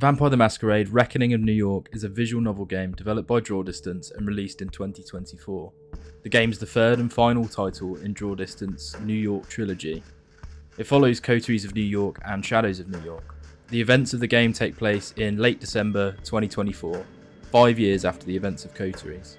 Vampire the Masquerade Reckoning of New York is a visual novel game developed by Draw Distance and released in 2024. The game is the third and final title in Draw Distance New York Trilogy. It follows Coteries of New York and Shadows of New York. The events of the game take place in late December 2024, 5 years after the events of Coteries.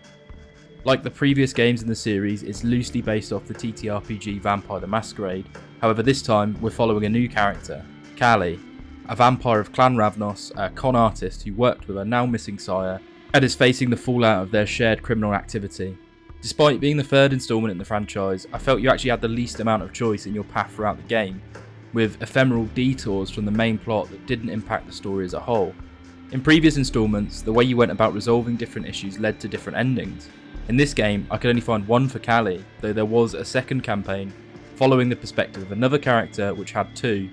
Like the previous games in the series, it's loosely based off the TTRPG Vampire the Masquerade. However, this time we're following a new character, Callie, a vampire of Clan Ravnos, a con artist who worked with her now missing sire and is facing the fallout of their shared criminal activity. Despite being the third installment in the franchise, I felt you actually had the least amount of choice in your path throughout the game, with ephemeral detours from the main plot that didn't impact the story as a whole. In previous installments, the way you went about resolving different issues led to different endings. In this game, I could only find one for Callie, though there was a second campaign following the perspective of another character which had two.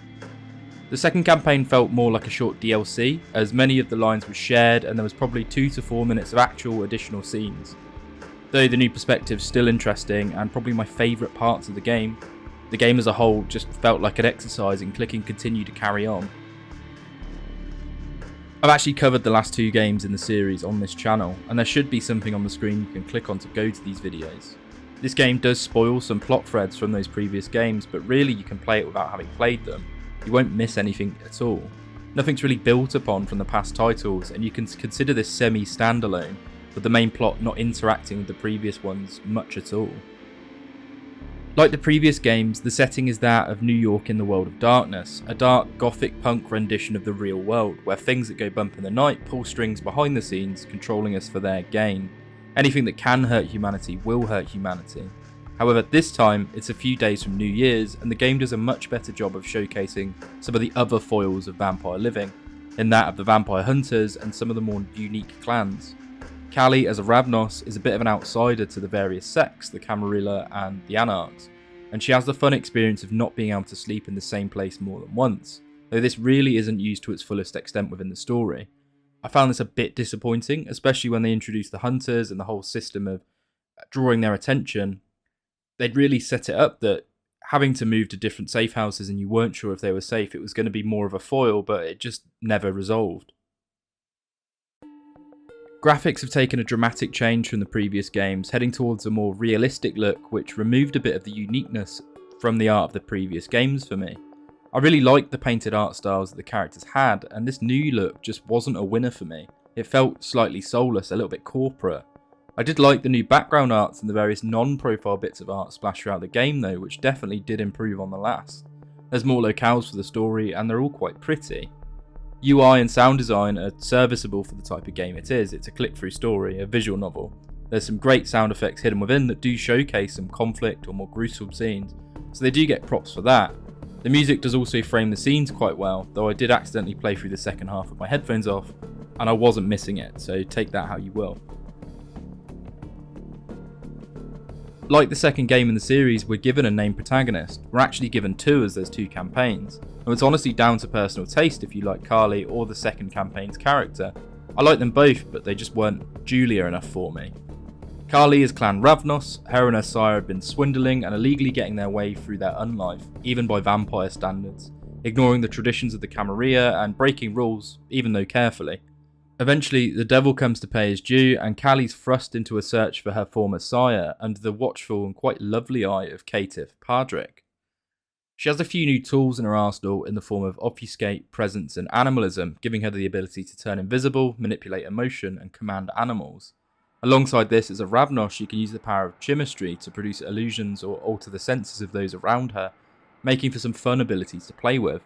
The second campaign felt more like a short DLC, as many of the lines were shared and there was probably 2 to 4 minutes of actual additional scenes. Though the new perspective's still interesting and probably my favourite parts of the game as a whole just felt like an exercise in clicking continue to carry on. I've actually covered the last 2 games in the series on this channel, and there should be something on the screen you can click on to go to these videos. This game does spoil some plot threads from those previous games, but really you can play it without having played them. You won't miss anything at all. Nothing's really built upon from the past titles, and you can consider this semi-standalone, with the main plot not interacting with the previous ones much at all. Like the previous games, the setting is that of New York in the world of darkness, a dark gothic punk rendition of the real world, where things that go bump in the night pull strings behind the scenes, controlling us for their gain. Anything that can hurt humanity will hurt humanity. However, this time, it's a few days from New Year's, and the game does a much better job of showcasing some of the other foils of vampire living, in that of the vampire hunters and some of the more unique clans. Callie, as a Ravnos, is a bit of an outsider to the various sects, the Camarilla and the Anarchs, and she has the fun experience of not being able to sleep in the same place more than once, though this really isn't used to its fullest extent within the story. I found this a bit disappointing, especially when they introduced the hunters and the whole system of drawing their attention. They'd really set it up that having to move to different safe houses and you weren't sure if they were safe, it was going to be more of a foil, but it just never resolved. Graphics have taken a dramatic change from the previous games, heading towards a more realistic look, which removed a bit of the uniqueness from the art of the previous games for me. I really liked the painted art styles that the characters had, and this new look just wasn't a winner for me. It felt slightly soulless, a little bit corporate. I did like the new background arts and the various non-profile bits of art splashed throughout the game though, which definitely did improve on the last. There's more locales for the story, and they're all quite pretty. UI and sound design are serviceable for the type of game it is. It's a click-through story, a visual novel. There's some great sound effects hidden within that do showcase some conflict or more gruesome scenes, so they do get props for that. The music does also frame the scenes quite well, though I did accidentally play through the second half with my headphones off, and I wasn't missing it, so take that how you will. Like the second game in the series, we're given a named protagonist. We're actually given 2 as there's 2 campaigns. And it's honestly down to personal taste if you like Callie or the second campaign's character. I like them both, but they just weren't Julia enough for me. Callie is Clan Ravnos. Her and her sire have been swindling and illegally getting their way through their unlife, even by vampire standards, ignoring the traditions of the Camarilla and breaking rules, even though carefully. Eventually, the devil comes to pay his due, and Callie's thrust into a search for her former sire under the watchful and quite lovely eye of Caitiff Padrick. She has a few new tools in her arsenal in the form of obfuscate, presence, and animalism, giving her the ability to turn invisible, manipulate emotion, and command animals. Alongside this, as a Ravnos, she can use the power of chemistry to produce illusions or alter the senses of those around her, making for some fun abilities to play with.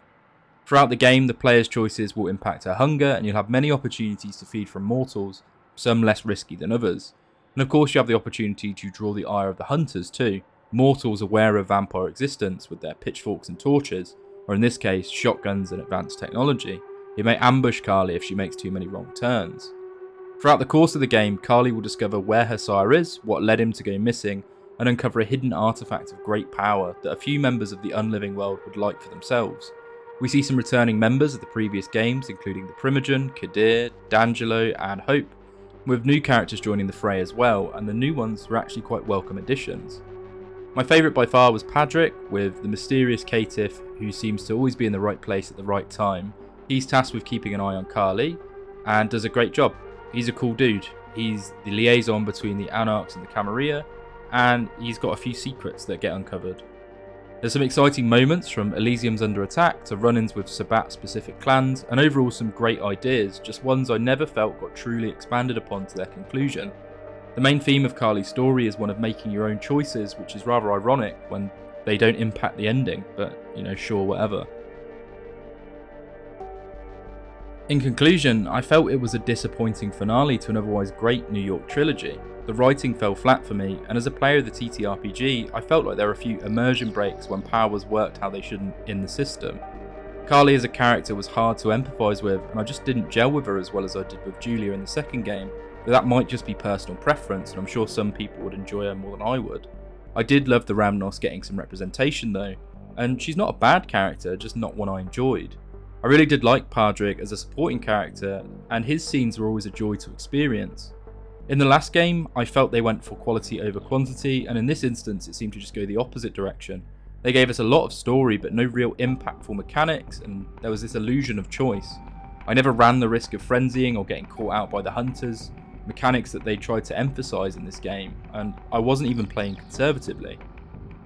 Throughout the game, the player's choices will impact her hunger, and you'll have many opportunities to feed from mortals, some less risky than others. And of course you have the opportunity to draw the ire of the hunters too, mortals aware of vampire existence with their pitchforks and torches, or in this case shotguns and advanced technology. It may ambush Callie if she makes too many wrong turns. Throughout the course of the game, Callie will discover where her sire is, what led him to go missing, and uncover a hidden artifact of great power that a few members of the unliving world would like for themselves. We see some returning members of the previous games, including the Primogen, Kadir, D'Angelo, and Hope, with new characters joining the fray as well, and the new ones were actually quite welcome additions. My favourite by far was Padrick, with the mysterious Caitiff, who seems to always be in the right place at the right time, He's tasked with keeping an eye on Carly and does a great job. He's a cool dude. He's the liaison between the Anarchs and the Camarilla, and he's got a few secrets that get uncovered. There's some exciting moments, from Elysium's under attack to run-ins with Sabbat-specific clans, and overall some great ideas, just ones I never felt got truly expanded upon to their conclusion. The main theme of Carly's story is one of making your own choices, which is rather ironic when they don't impact the ending, but sure, whatever. In conclusion, I felt it was a disappointing finale to an otherwise great New York Trilogy. The writing fell flat for me, and as a player of the TTRPG, I felt like there were a few immersion breaks when powers worked how they shouldn't in the system. Carly as a character was hard to empathise with, and I just didn't gel with her as well as I did with Julia in the second game, but that might just be personal preference, and I'm sure some people would enjoy her more than I would. I did love the Ravnos getting some representation though, and she's not a bad character, just not one I enjoyed. I really did like Padric as a supporting character, and his scenes were always a joy to experience. In the last game, I felt they went for quality over quantity, and in this instance it seemed to just go the opposite direction. They gave us a lot of story but no real impactful mechanics, and there was this illusion of choice. I never ran the risk of frenzying or getting caught out by the hunters, mechanics that they tried to emphasise in this game, and I wasn't even playing conservatively.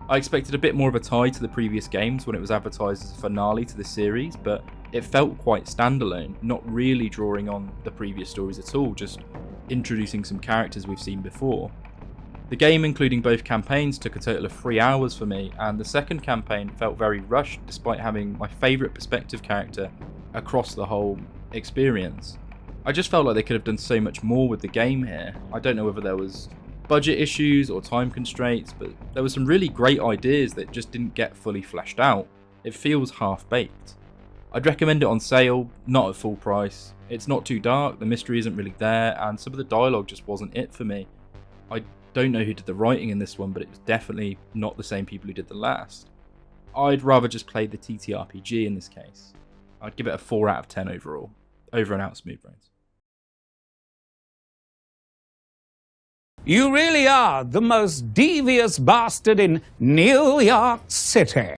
I expected a bit more of a tie to the previous games when it was advertised as a finale to the series, but it felt quite standalone, not really drawing on the previous stories at all, just introducing some characters we've seen before. The game, including both campaigns, took a total of 3 hours for me, and the second campaign felt very rushed despite having my favourite perspective character across the whole experience. I just felt like they could have done so much more with the game here. I don't know whether there was budget issues or time constraints, but there were some really great ideas that just didn't get fully fleshed out. It feels half-baked. I'd recommend it on sale, not at full price. It's not too dark, the mystery isn't really there, and some of the dialogue just wasn't it for me. I don't know who did the writing in this one, but it was definitely not the same people who did the last. I'd rather just play the TTRPG in this case. I'd give it a 4 out of 10 overall. Over and out, Smooth Brains. You really are the most devious bastard in New York City.